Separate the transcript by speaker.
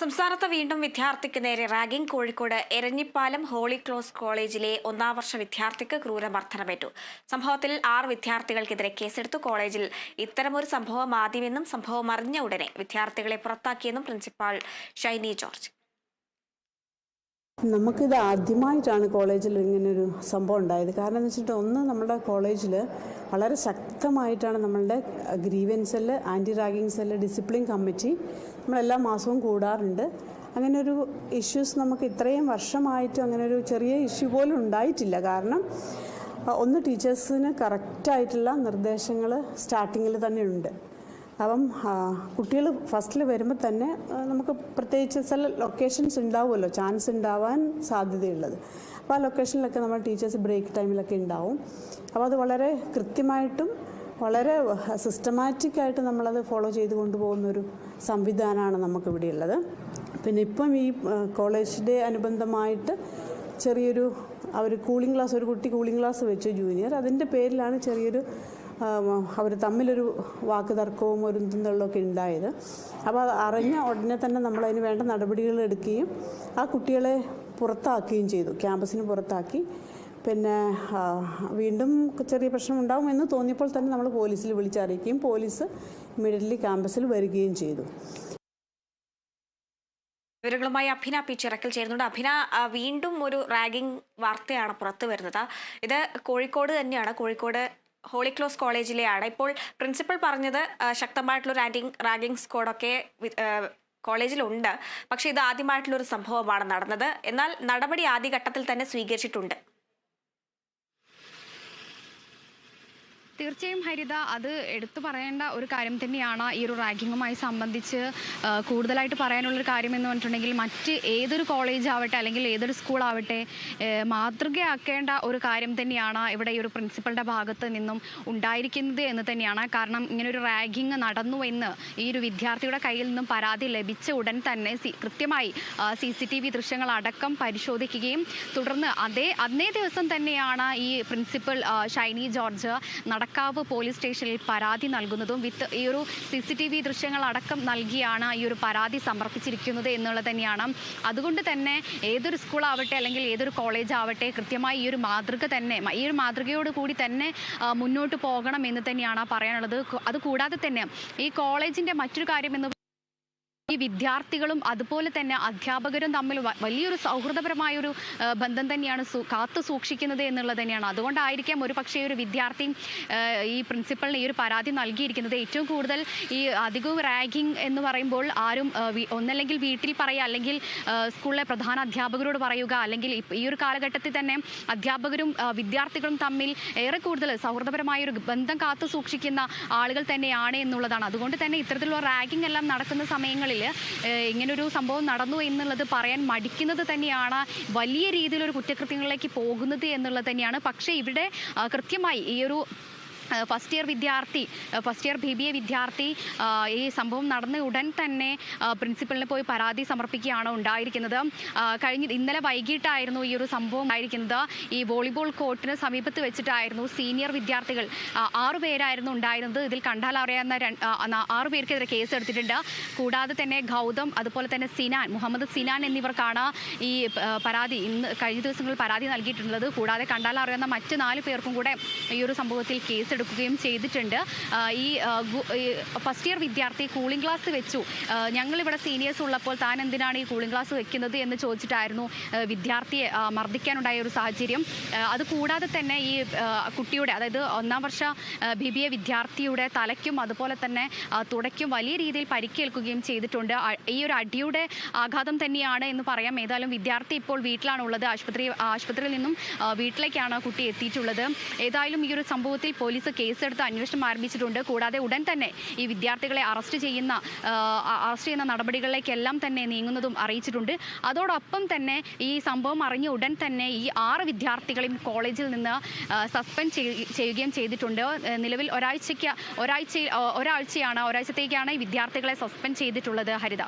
Speaker 1: സംസ്ഥാനത്ത് വീണ്ടും വിദ്യാർത്ഥിക്ക് നേരെ ragging. Kozhikode Eranhipalam Holy Cross കോളേജിലെ ഒന്നാം വർഷ വിദ്യാർത്ഥിക്ക് ക്രൂരമർദ്ദനമേറ്റു. സംഭവത്തിൽ 6 വിദ്യാർത്ഥികൾക്കെതിരെ കേസെടുത്തു. കോളേജിൽ ഇത്തരമൊരു സംഭവം ആദ്യമെന്നും സംഭവം അറിഞ്ഞ ഉടനെ വിദ്യാർത്ഥികളെ പുറത്താക്കിയെന്നും പ്രിൻസിപ്പാൾ ഷൈനി ജോർജ്.
Speaker 2: നമുക്കിത് ആദ്യമായിട്ടാണ് കോളേജിൽ ഇങ്ങനൊരു സംഭവം ഉണ്ടായത്. കാരണം എന്ന് വെച്ചിട്ട് നമ്മുടെ കോളേജിൽ വളരെ ശക്തമായിട്ടാണ് നമ്മളുടെ grievance cell, anti ragging cell, discipline committee നമ്മളെല്ലാ മാസവും കൂടാറുണ്ട്. അങ്ങനൊരു ഇഷ്യൂസ് നമുക്ക് ഇത്രയും വർഷമായിട്ടും അങ്ങനൊരു ചെറിയ ഇഷ്യൂ പോലും ഉണ്ടായിട്ടില്ല. കാരണം ടീച്ചേഴ്സിന് കറക്റ്റായിട്ടുള്ള നിർദ്ദേശങ്ങൾ സ്റ്റാർട്ടിങ്ങിൽ തന്നെ ഉണ്ട്. അപ്പം കുട്ടികൾ ഫസ്റ്റിൽ വരുമ്പോൾ തന്നെ നമുക്ക് പ്രത്യേകിച്ച് ചില ലൊക്കേഷൻസ് ഉണ്ടാവുമല്ലോ, ചാൻസ് ഉണ്ടാവാൻ സാധ്യതയുള്ളത്. അപ്പോൾ ആ ലൊക്കേഷനിലൊക്കെ നമ്മൾ ടീച്ചേഴ്സ് ബ്രേക്ക് ടൈമിലൊക്കെ ഉണ്ടാവും. അപ്പോൾ അത് വളരെ കൃത്യമായിട്ടും വളരെ സിസ്റ്റമാറ്റിക്കായിട്ട് നമ്മളത് ഫോളോ ചെയ്ത് കൊണ്ടുപോകുന്നൊരു സംവിധാനമാണ് നമുക്കിവിടെ ഉള്ളത്. പിന്നെ ഇപ്പം ഈ കോളേജിൻ്റെ അനുബന്ധമായിട്ട് ചെറിയൊരു കൂളിംഗ് ക്ലാസ്, ഒരു കുട്ടി കൂളിംഗ് ക്ലാസ് വെച്ചു ജൂനിയർ. അതിൻ്റെ പേരിലാണ് ചെറിയൊരു അവർ തമ്മിലൊരു വാക്ക് തർക്കവും ഒരു എന്തെന്നുള്ളതൊക്കെ ഉണ്ടായത്. അപ്പോൾ അത് അറിഞ്ഞ ഉടനെ തന്നെ നമ്മളതിന് വേണ്ട നടപടികൾ എടുക്കുകയും ആ കുട്ടികളെ പുറത്താക്കുകയും ചെയ്തു, ക്യാമ്പസിന് പുറത്താക്കി. പിന്നെ വീണ്ടും ചെറിയ പ്രശ്നം ഉണ്ടാകുമെന്ന് തോന്നിയപ്പോൾ തന്നെ നമ്മൾ പോലീസിൽ വിളിച്ചറിയിക്കുകയും പോലീസ് ഇമ്മീഡിയറ്റ്ലി ക്യാമ്പസിൽ വരികയും ചെയ്തു.
Speaker 1: വിവരങ്ങളുമായി അഭിന പി ചിറക്കൽ ചേരുന്നുണ്ട്. അഭിന, വീണ്ടും ഒരു റാഗിംഗ് വാർത്തയാണ് പുറത്തു വരുന്നത്. ഇത് കോഴിക്കോട് തന്നെയാണ്, കോഴിക്കോട് ഹോളി ക്രോസ് കോളേജിലെയാണ്. ഇപ്പോൾ പ്രിൻസിപ്പൽ പറഞ്ഞത് ശക്തമായിട്ടുള്ളൊരു റാഗിംഗ് സ്ക്വാഡൊക്കെ കോളേജിലുണ്ട്. പക്ഷേ ഇത് ആദ്യമായിട്ടുള്ളൊരു സംഭവമാണ് നടന്നത്. എന്നാൽ നടപടി ആദ്യഘട്ടത്തിൽ തന്നെ സ്വീകരിച്ചിട്ടുണ്ട്.
Speaker 3: തീർച്ചയായും ഹരിത, അത് എടുത്തു പറയേണ്ട ഒരു കാര്യം തന്നെയാണ്. ഈ ഒരു റാഗിങ്ങുമായി സംബന്ധിച്ച് കൂടുതലായിട്ട് പറയാനുള്ളൊരു കാര്യം എന്ന് പറഞ്ഞിട്ടുണ്ടെങ്കിൽ മറ്റ് ഏതൊരു കോളേജ് ആവട്ടെ അല്ലെങ്കിൽ ഏതൊരു സ്കൂളാവട്ടെ മാതൃകയാക്കേണ്ട ഒരു കാര്യം തന്നെയാണ് ഇവിടെ ഈ ഒരു പ്രിൻസിപ്പളുടെ ഭാഗത്ത് നിന്നും ഉണ്ടായിരിക്കുന്നത് എന്ന് തന്നെയാണ്. കാരണം ഇങ്ങനൊരു റാഗിങ് നടന്നു എന്ന് ഈ ഒരു വിദ്യാർത്ഥിയുടെ കയ്യിൽ നിന്നും പരാതി ലഭിച്ച ഉടൻ തന്നെ കൃത്യമായി CCTV ദൃശ്യങ്ങളടക്കം പരിശോധിക്കുകയും തുടർന്ന് അന്നേ ദിവസം തന്നെയാണ് ഈ principal Shiny George Nadakkavu police സ്റ്റേഷനിൽ പരാതി നൽകുന്നതും ഈ ഒരു CCTV ദൃശ്യങ്ങളടക്കം നൽകിയാണ് ഈ ഒരു പരാതി സമർപ്പിച്ചിരിക്കുന്നത് എന്നുള്ളത് തന്നെയാണ്. അതുകൊണ്ട് തന്നെ ഏതൊരു സ്കൂളാവട്ടെ അല്ലെങ്കിൽ ഏതൊരു കോളേജ് ആവട്ടെ കൃത്യമായി ഈ ഒരു മാതൃകയോട് കൂടി തന്നെ മുന്നോട്ട് പോകണം എന്ന് തന്നെയാണ് പറയാനുള്ളത്. അതുകൂടാതെ തന്നെ ഈ കോളേജിൻ്റെ മറ്റൊരു കാര്യം എന്ന് ഈ വിദ്യാർത്ഥികളും അതുപോലെ തന്നെ അധ്യാപകരും തമ്മിൽ വലിയൊരു സൗഹൃദപരമായൊരു ബന്ധം തന്നെയാണ് കാത്തു സൂക്ഷിക്കുന്നത് എന്നുള്ളത് തന്നെയാണ്. അതുകൊണ്ടായിരിക്കാം ഒരു പക്ഷേ ഒരു വിദ്യാർത്ഥി ഈ പ്രിൻസിപ്പളിന് ഈ ഒരു പരാതി നൽകിയിരിക്കുന്നത്. ഏറ്റവും കൂടുതൽ ഈ അധികവും റാഗിങ് എന്ന് പറയുമ്പോൾ ആരും ഒന്നല്ലെങ്കിൽ വീട്ടിൽ പറയുക, അല്ലെങ്കിൽ സ്കൂളിലെ പ്രധാന അധ്യാപകരോട് പറയുക, അല്ലെങ്കിൽ ഈ ഒരു കാലഘട്ടത്തിൽ തന്നെ അധ്യാപകരും വിദ്യാർത്ഥികളും തമ്മിൽ ഏറെ കൂടുതൽ സൗഹൃദപരമായൊരു ബന്ധം കാത്തു സൂക്ഷിക്കുന്ന ആളുകൾ തന്നെയാണ് എന്നുള്ളതാണ്. അതുകൊണ്ട് തന്നെ ഇത്തരത്തിലുള്ള റാഗിങ് എല്ലാം നടക്കുന്ന സമയങ്ങളിൽ ഇങ്ങനൊരു സംഭവം നടന്നു എന്നുള്ളത് പറയാൻ മടിക്കുന്നത് തന്നെയാണ് വലിയ രീതിയിലൊരു കുറ്റകൃത്യങ്ങളിലേക്ക് പോകുന്നത് എന്നുള്ളത് തന്നെയാണ്. പക്ഷേ ഇവിടെ കൃത്യമായി ഈ ഒരു ഫസ്റ്റ് ഇയർ BBA വിദ്യാർത്ഥി ഈ സംഭവം നടന്ന ഉടൻ തന്നെ പ്രിൻസിപ്പലിന് പോയി പരാതി സമർപ്പിക്കുകയാണ് ഉണ്ടായിരിക്കുന്നത്. ഇന്നലെ വൈകിട്ടായിരുന്നു ഈ ഒരു സംഭവം ഉണ്ടായിരിക്കുന്നത്. ഈ വോളിബോൾ കോർട്ടിന് സമീപത്ത് വെച്ചിട്ടായിരുന്നു സീനിയർ വിദ്യാർത്ഥികൾ 6 പേരായിരുന്നു ഉണ്ടായിരുന്നത്. ഇതിൽ കണ്ടാൽ അറിയാവുന്ന 6 പേർക്കെതിരെ കേസ് എടുത്തിട്ടുണ്ട്. കൂടാതെ തന്നെ ഗൗതം, അതുപോലെ തന്നെ മുഹമ്മദ് സിനാൻ എന്നിവർക്കാണ് ഈ പരാതി കഴിഞ്ഞ ദിവസങ്ങളിൽ പരാതി നൽകിയിട്ടുള്ളത്. കൂടാതെ കണ്ടാൽ അറിയാവുന്ന മറ്റ് 4 പേർക്കും കൂടെ ഈ ഒരു സംഭവത്തിൽ കേസ് എടുക്കുകയും ചെയ്തിട്ടുണ്ട്. ഈ ഫസ്റ്റ് ഇയർ വിദ്യാർത്ഥി കൂളിംഗ് ക്ലാസ് വെച്ചു, ഞങ്ങളിവിടെ സീനിയേഴ്സ് ഉള്ളപ്പോൾ താൻ എന്തിനാണ് ഈ കൂളിംഗ് ക്ലാസ് വെക്കുന്നത് എന്ന് ചോദിച്ചിട്ടായിരുന്നു വിദ്യാർത്ഥിയെ മർദ്ദിക്കാനുണ്ടായ ഒരു സാഹചര്യം. അതുകൂടാതെ തന്നെ ഈ കുട്ടിയുടെ, അതായത് ഒന്നാം വർഷ BBA വിദ്യാർത്ഥിയുടെ തലയ്ക്കും അതുപോലെ തന്നെ തുടയ്ക്കും വലിയ രീതിയിൽ പരിക്കേൽക്കുകയും ചെയ്തിട്ടുണ്ട്. ഈ ഒരു അടിയുടെ ആഘാതം തന്നെയാണ് എന്ന് പറയാം. ഏതായാലും വിദ്യാർത്ഥി ഇപ്പോൾ വീട്ടിലാണുള്ളത്. ആശുപത്രിയിൽ നിന്നും വീട്ടിലേക്കാണ് കുട്ടി എത്തിയിട്ടുള്ളത്. ഏതായാലും ഈ ഒരു സംഭവത്തിൽ പോലീസ് കേസെടുത്ത് അന്വേഷണം ആരംഭിച്ചിട്ടുണ്ട്. കൂടാതെ ഉടൻ തന്നെ ഈ വിദ്യാർത്ഥികളെ അറസ്റ്റ് ചെയ്യുന്ന നടപടികളിലേക്കെല്ലാം തന്നെ നീങ്ങുന്നതും അറിയിച്ചിട്ടുണ്ട്. അതോടൊപ്പം തന്നെ ഈ സംഭവം അറിഞ്ഞ ഉടൻ തന്നെ ഈ 6 വിദ്യാർത്ഥികളെയും കോളേജിൽ നിന്ന് സസ്പെൻഡ് ചെയ്യുകയും ചെയ്തിട്ടുണ്ട്. നിലവിൽ ഒരാഴ്ചത്തേക്കാണ് ഈ വിദ്യാർത്ഥികളെ സസ്പെൻഡ് ചെയ്തിട്ടുള്ളത്. ഹരിത.